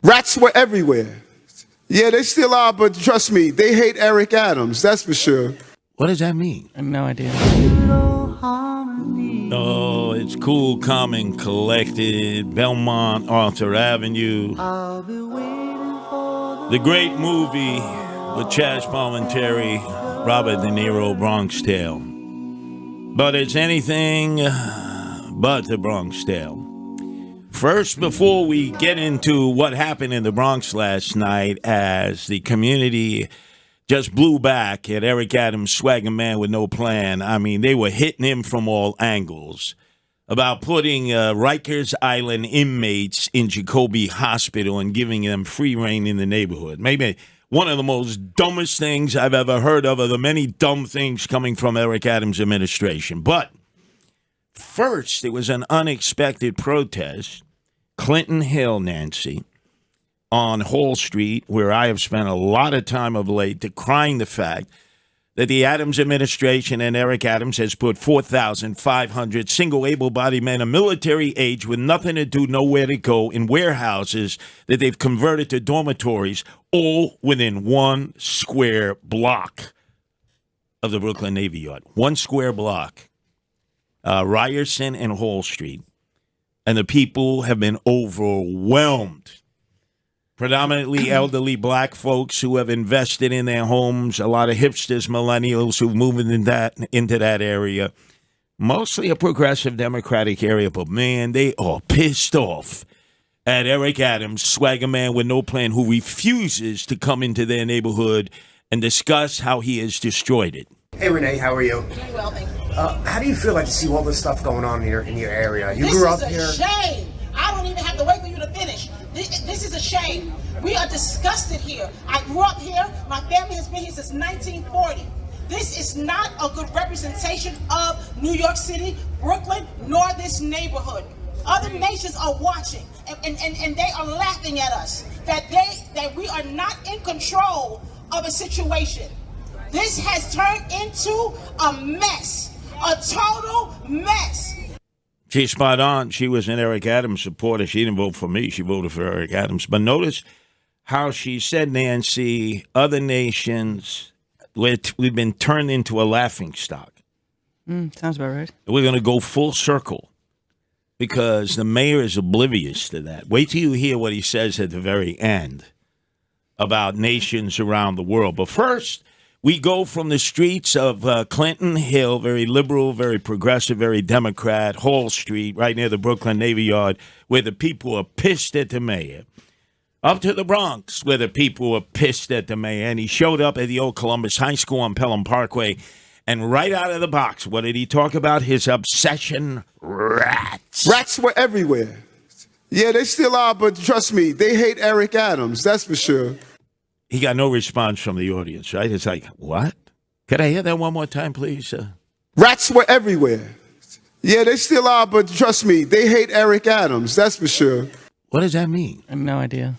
Rats were everywhere. Yeah, they still are, but trust me, they hate Eric Adams, that's for sure. What does that mean? I have no idea. Oh, it's cool, calm, and collected. Belmont, Arthur Avenue. The great movie with Chaz Palminteri, Robert De Niro, Bronx Tale. But it's anything but the Bronx Tale. First, before we get into what happened in the Bronx last night as the community just blew back at Eric Adams, swagger man with no plan. I mean, they were hitting him from all angles about putting Rikers Island inmates in Jacoby Hospital and giving them free reign in the neighborhood. Maybe one of the most dumbest things I've ever heard of the many dumb things coming from Eric Adams' administration. But first, it was an unexpected protest. Clinton Hill, Nancy, on Hall Street, where I have spent a lot of time of late decrying the fact that the Adams administration and Eric Adams has put 4,500 single able-bodied men of military age with nothing to do, nowhere to go, in warehouses that they've converted to dormitories, all within 1 square block of the Brooklyn Navy Yard. 1 square block. Ryerson and Hall Street. And the people have been overwhelmed. Predominantly elderly black folks who have invested in their homes, a lot of hipsters, millennials who've moved into that area. Mostly a progressive Democratic area, but man, they are pissed off at Eric Adams, swagger man with no plan, who refuses to come into their neighborhood and discuss how he has destroyed it. Hey Renee, how are you? Very well, thank you. How do you feel like to see all this stuff going on in your area? You grew up here. This is a shame. I don't even have to wait for you to finish. This is a shame. We are disgusted here. I grew up here. My family has been here since 1940. This is not a good representation of New York City, Brooklyn, nor this neighborhood. Other nations are watching, and they are laughing at us that we are not in control of a situation. This has turned into a mess, a total mess. She's spot on. She was an Eric Adams supporter. She didn't vote for me. She voted for Eric Adams. But notice how she said, Nancy, other nations, we've been turned into a laughingstock. Sounds about right. We're going to go full circle because the mayor is oblivious to that. Wait till you hear what he says at the very end about nations around the world. But first, we go from the streets of Clinton Hill, very liberal, very progressive, very Democrat, Hall Street, right near the Brooklyn Navy Yard, where the people are pissed at the mayor, up to the Bronx, where the people are pissed at the mayor. And he showed up at the old Columbus High School on Pelham Parkway, and right out of the box, what did he talk about? His obsession, rats. Rats were everywhere. Yeah, they still are, but trust me, they hate Eric Adams, that's for sure. He got no response from the audience, right? It's like, what? Could I hear that one more time, please? Rats were everywhere. Yeah, they still are, but trust me, they hate Eric Adams, that's for sure. What does that mean? I have no idea.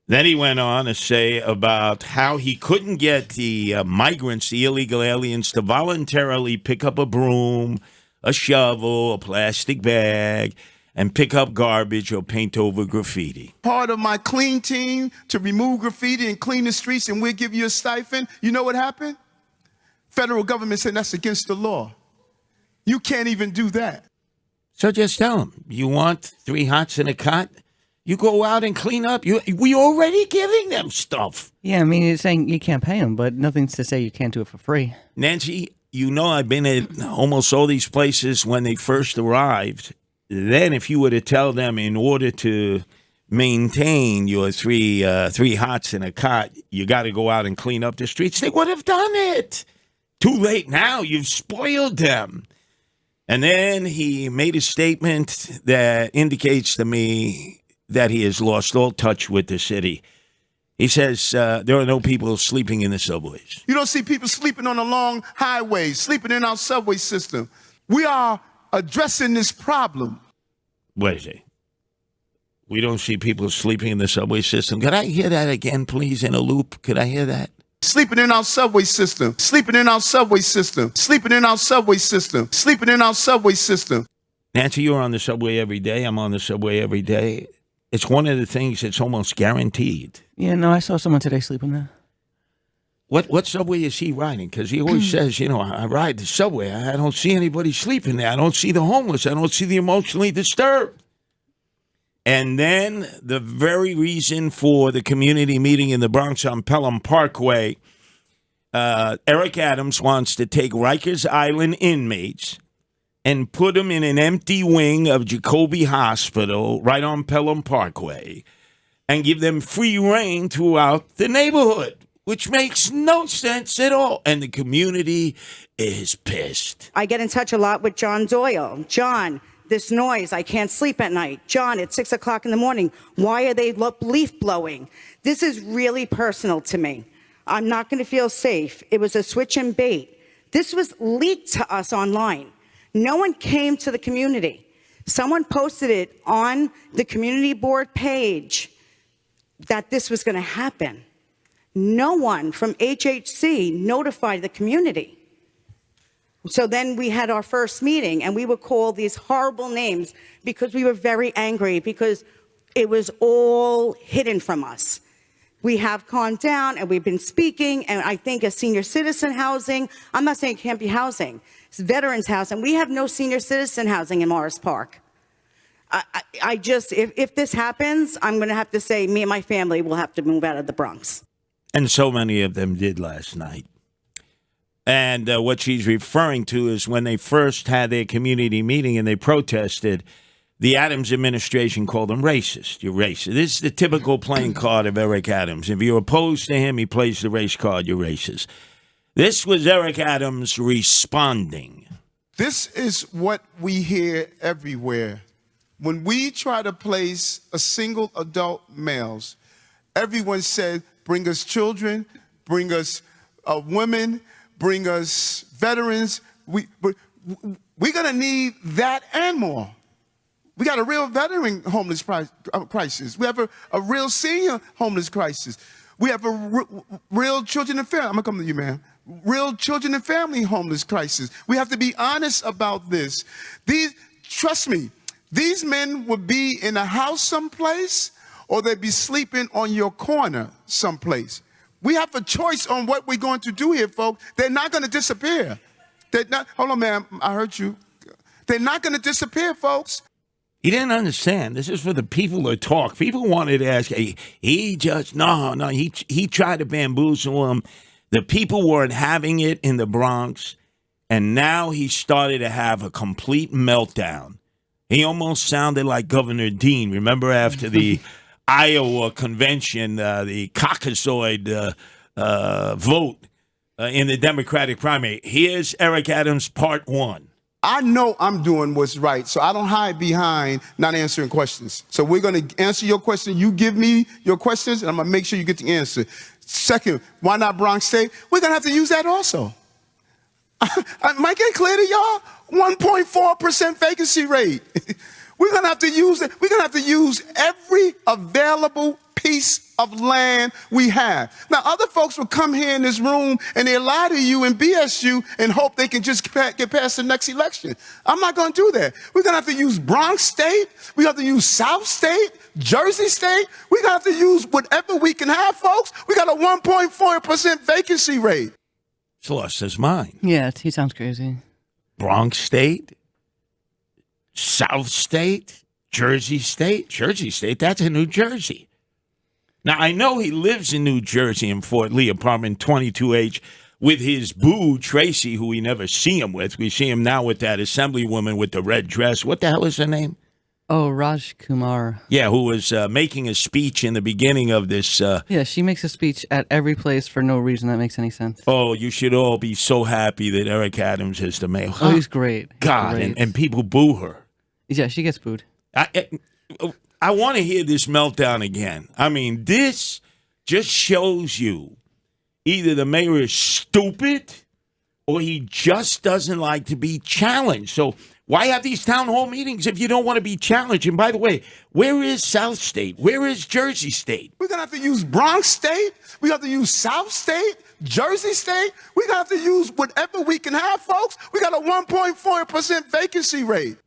Then he went on to say about how he couldn't get the migrants, the illegal aliens, to voluntarily pick up a broom, a shovel, a plastic bag, and pick up garbage or paint over graffiti. Part of my clean team to remove graffiti and clean the streets, and we'll give you a stipend. You know what happened? Federal government said that's against the law. You can't even do that. So just tell him, you want 3 hots and a cot? You go out and clean up. We already giving them stuff. Yeah, I mean, you're saying you can't pay them, but nothing's to say you can't do it for free. Nancy, you know I've been at almost all these places when they first arrived. Then if you were to tell them in order to maintain your three hots and a cot, you got to go out and clean up the streets, they would have done it. Too late now. You've spoiled them. And then he made a statement that indicates to me that he has lost all touch with the city. He says there are no people sleeping in the subways. You don't see people sleeping on the long highways, sleeping in our subway system. We are addressing this problem. What is it? We don't see people sleeping in the subway system. Could I hear that again, please, in a loop? Could I hear that? Sleeping in our subway system. Sleeping in our subway system. Sleeping in our subway system. Sleeping in our subway system. Nancy, you're on the subway every day. I'm on the subway every day. It's one of the things that's almost guaranteed. Yeah, no, I saw someone today sleeping there. What subway is he riding? Because he always says, I ride the subway. I don't see anybody sleeping there. I don't see the homeless. I don't see the emotionally disturbed. And then the very reason for the community meeting in the Bronx on Pelham Parkway, Eric Adams wants to take Rikers Island inmates and put them in an empty wing of Jacoby Hospital right on Pelham Parkway and give them free reign throughout the neighborhood, which makes no sense at all. And the community is pissed. I get in touch a lot with John Doyle. John, this noise, I can't sleep at night. John, it's 6 o'clock in the morning. Why are they leaf blowing? This is really personal to me. I'm not going to feel safe. It was a switch and bait. This was leaked to us online. No one came to the community. Someone posted it on the community board page that this was going to happen. No one from HHC notified the community. So then we had our first meeting, and we would call these horrible names because we were very angry because it was all hidden from us. We have calmed down, and we've been speaking, and I think as senior citizen housing, I'm not saying it can't be housing, it's veterans housing. We have no senior citizen housing in Morris Park. I just, if this happens, I'm going to have to say me and my family will have to move out of the Bronx. And so many of them did last night. And what she's referring to is when they first had their community meeting and they protested, the Adams administration called them racist. You're racist. This is the typical playing card of Eric Adams. If you're opposed to him, he plays the race card, you're racist. This was Eric Adams responding. This is what we hear everywhere. When we try to place a single adult males, everyone said, bring us children, bring us women, bring us veterans. We're going to need that and more. We got a real veteran homeless crisis. We have a real senior homeless crisis. We have a real children and family. I'm going to come to you, ma'am. Real children and family homeless crisis. We have to be honest about this. Trust me, these men would be in a house someplace or they'd be sleeping on your corner someplace. We have a choice on what we're going to do here, folks. They're not going to disappear. Hold on, ma'am. I heard you. They're not going to disappear, folks. He didn't understand. This is for the people to talk. People wanted to ask, hey, he tried to bamboozle him. The people weren't having it in the Bronx, and now he started to have a complete meltdown. He almost sounded like Governor Dean. Remember after the Iowa convention, the Caucasoid vote in the Democratic primary. Here's Eric Adams, part one. I know I'm doing what's right, so I don't hide behind not answering questions. So we're going to answer your question. You give me your questions, and I'm going to make sure you get the answer. Second, why not Bronx State? We're going to have to use that also. Am I getting clear to y'all? 1.4% vacancy rate. We're going to have to use it. We're going to have to use every available piece of land we have. Now, other folks will come here in this room and they lie to you and BS you and hope they can just get past the next election. I'm not going to do that. We're going to have to use Bronx State. We have to use South State, Jersey State. We're going to have to use whatever we can have, folks. We got a 1.4% vacancy rate. He's lost his mind. Yeah, he sounds crazy. Bronx State, South State, Jersey State. Jersey State, that's in New Jersey. Now, I know he lives in New Jersey in Fort Lee, apartment 22H, with his boo, Tracy, who we never see him with. We see him now with that assemblywoman with the red dress. What the hell is her name? Oh, Raj Kumar. Yeah, who was making a speech in the beginning of this. Yeah, she makes a speech at every place for no reason that makes any sense. Oh, you should all be so happy that Eric Adams is the mayor. Oh, he's great. God, Great. and people boo her. Yeah, she gets booed. I want to hear this meltdown again. I mean, this just shows you either the mayor is stupid or he just doesn't like to be challenged. So why have these town hall meetings if you don't want to be challenged? And by the way, where is South State? Where is Jersey State? We're going to have to use Bronx State. We have to use South State, Jersey State. We're going to have to use whatever we can have, folks. We got a 1.4% vacancy rate.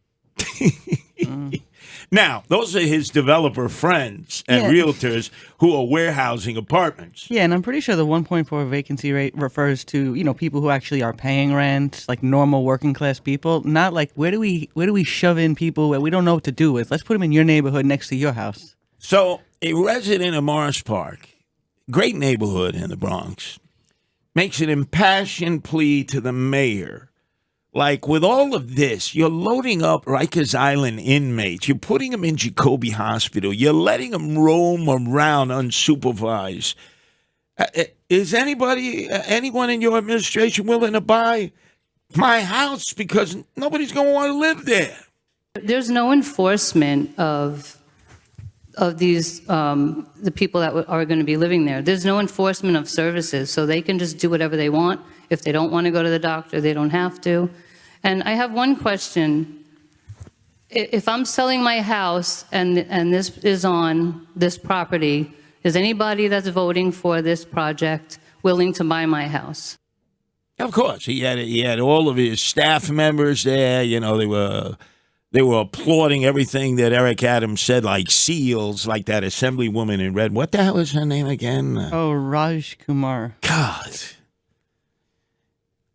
Now, those are his developer friends and Yeah. realtors who are warehousing apartments. Yeah, and I'm pretty sure the 1.4 vacancy rate refers to, people who actually are paying rent, like normal working class people, not like where do we shove in people where we don't know what to do with? Let's put them in your neighborhood next to your house. So, a resident of Morris Park, great neighborhood in the Bronx, makes an impassioned plea to the mayor. Like, with all of this, you're loading up Rikers Island inmates. You're putting them in Jacoby Hospital. You're letting them roam around unsupervised. Is anyone in your administration willing to buy my house? Because nobody's going to want to live there. There's no enforcement of these the people that are going to be living there. There's no enforcement of services, so they can just do whatever they want. If they don't want to go to the doctor, they don't have to. And I have one question. If I'm selling my house and this is on this property, is anybody that's voting for this project willing to buy my house? Of course, he had all of his staff members there. They were applauding everything that Eric Adams said, like seals, like that assemblywoman in red. What the hell is her name again? Oh, Raj Kumar. God.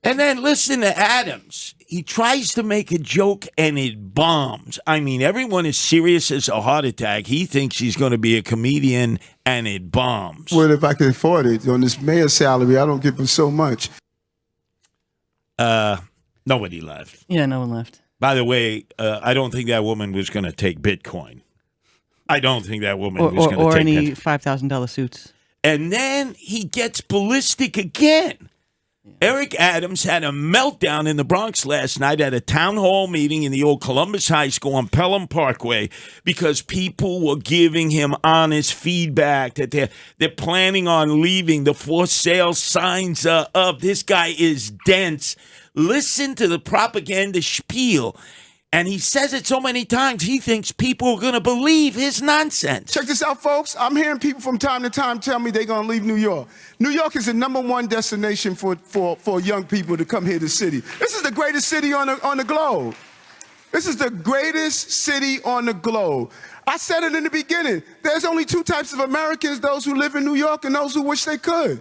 And then listen to Adams. He tries to make a joke and it bombs. I mean, everyone is serious as a heart attack. He thinks he's going to be a comedian and it bombs. Well, if I can afford it, on this mayor's salary, I don't give him so much. Nobody left. Yeah, no one left. By the way, I don't think that woman was going to take Bitcoin. I don't think that woman was going to take or any Bitcoin. $5,000 suits. And then he gets ballistic again. Eric Adams had a meltdown in the Bronx last night at a town hall meeting in the old Columbus High School on Pelham Parkway because people were giving him honest feedback that they're planning on leaving. The for sale signs are up. This guy is dense. Listen to the propaganda spiel. And he says it so many times, he thinks people are going to believe his nonsense. Check this out, folks. I'm hearing people from time to time tell me they're going to leave New York. New York is the #1 destination for young people to come here to the city. This is the greatest city on the globe. This is the greatest city on the globe. I said it in the beginning. There's only two types of Americans, those who live in New York and those who wish they could.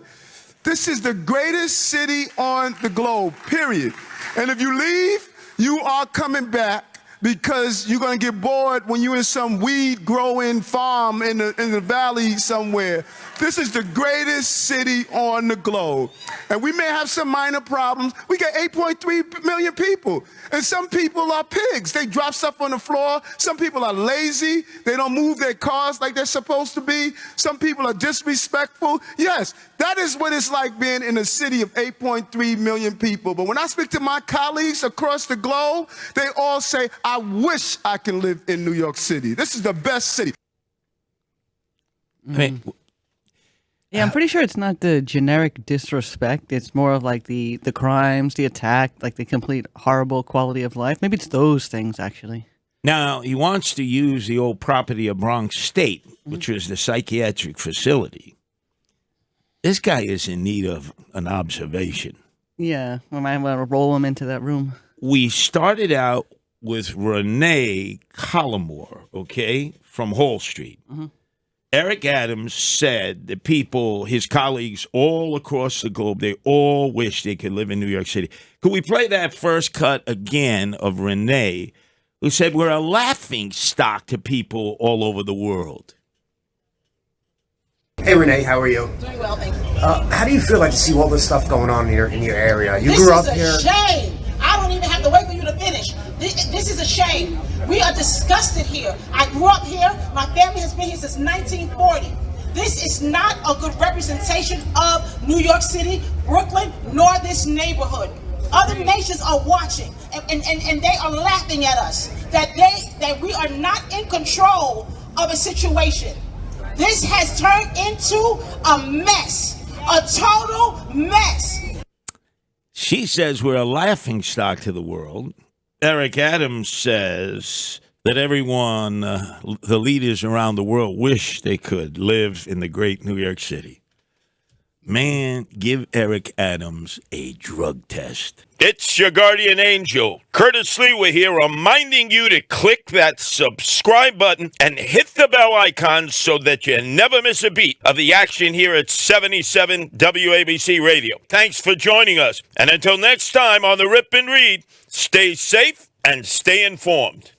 This is the greatest city on the globe, period. And if you leave, you are coming back because you're going to get bored when you're in some weed-growing farm in the valley somewhere. This is the greatest city on the globe. And we may have some minor problems. We got 8.3 million people. And some people are pigs. They drop stuff on the floor. Some people are lazy. They don't move their cars like they're supposed to be. Some people are disrespectful. Yes, that is what it's like being in a city of 8.3 million people. But when I speak to my colleagues across the globe, they all say, I wish I can live in New York City. This is the best city. I mean, Yeah, I'm pretty sure it's not the generic disrespect. It's more of like the crimes, the attack, like the complete horrible quality of life. Maybe it's those things, actually. now, he wants to use the old property of Bronx State, which was the psychiatric facility. This guy is in need of an observation. Yeah, we might want to roll him into that room. We started out with Renee Collmore, okay, from Hall Street. Eric Adams said that people, his colleagues all across the globe, they all wish they could live in New York City. Could we play that first cut again of Renee, who said we're a laughing stock to people all over the world? Hey Renee, how are you? Doing well, thank you. How do you feel like to see all this stuff going on in your area? You This grew up is a here. shame. I don't even have to wait for you to finish. This is a shame. We are disgusted here. I grew up here. My family has been here since 1940. This is not a good representation of New York City, Brooklyn, nor this neighborhood. Other nations are watching, and they are laughing at us that we are not in control of a situation. This has turned into a mess, a total mess. She says we're a laughing stock to the world. Eric Adams says that everyone, the leaders around the world, wish they could live in the great New York City. Man, give Eric Adams a drug test. It's your guardian angel, Curtis Sliwa here, reminding you to click that subscribe button and hit the bell icon so that you never miss a beat of the action here at 77 WABC Radio. Thanks for joining us. And until next time on the Rip and Read, stay safe and stay informed.